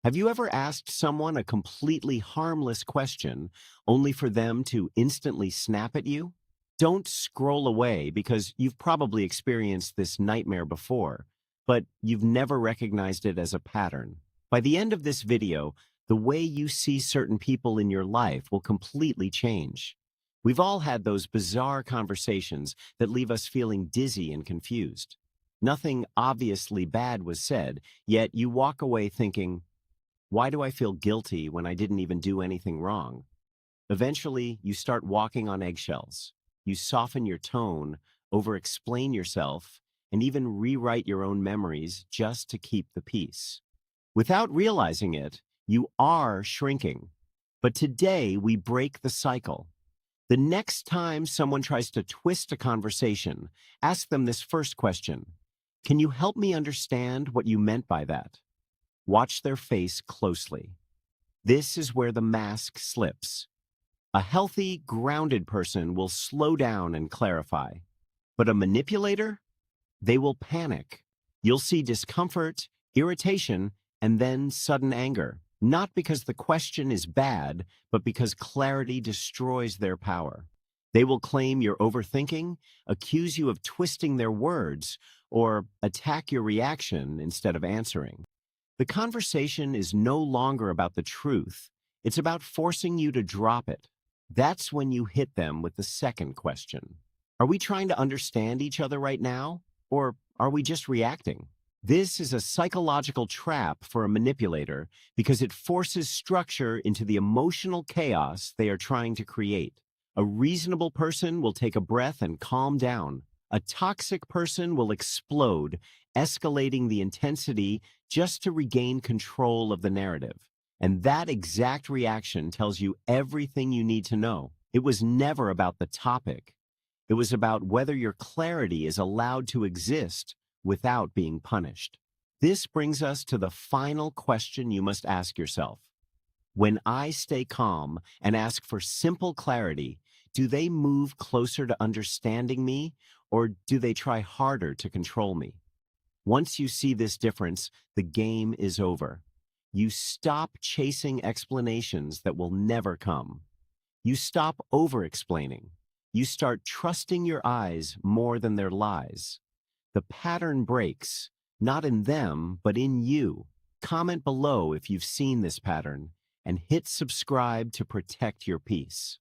Have you ever asked someone a completely harmless question only for them to instantly snap at you? Don't scroll away because you've probably experienced this nightmare before, but you've never recognized it as a pattern. By the end of this video, the way you see certain people in your life will completely change. We've all had those bizarre conversations that leave us feeling dizzy and confused. Nothing obviously bad was said, yet you walk away thinking, why do I feel guilty when I didn't even do anything wrong? Eventually, you start walking on eggshells. You soften your tone, over-explain yourself, and even rewrite your own memories just to keep the peace. Without realizing it, you are shrinking. But today, we break the cycle. The next time someone tries to twist a conversation, ask them this first question. Can you help me understand what you meant by that? Watch their face closely. This is where the mask slips. A healthy, grounded person will slow down and clarify. But a manipulator? They will panic. You'll see discomfort, irritation, and then sudden anger. Not because the question is bad, but because clarity destroys their power. They will claim you're overthinking, accuse you of twisting their words, or attack your reaction instead of answering. The conversation is no longer about the truth. It's about forcing you to drop it. That's when you hit them with the second question. Are we trying to understand each other right now? Or are we just reacting? This is a psychological trap for a manipulator because it forces structure into the emotional chaos they are trying to create. A reasonable person will take a breath and calm down. A toxic person will explode, escalating the intensity just to regain control of the narrative. And that exact reaction tells you everything you need to know. It was never about the topic. It was about whether your clarity is allowed to exist without being punished. This brings us to the final question you must ask yourself. When I stay calm and ask for simple clarity, do they move closer to understanding me, or do they try harder to control me? Once you see this difference, the game is over. You stop chasing explanations that will never come. You stop over-explaining. You start trusting your eyes more than their lies. The pattern breaks, not in them, but in you. Comment below if you've seen this pattern, and hit subscribe to protect your peace.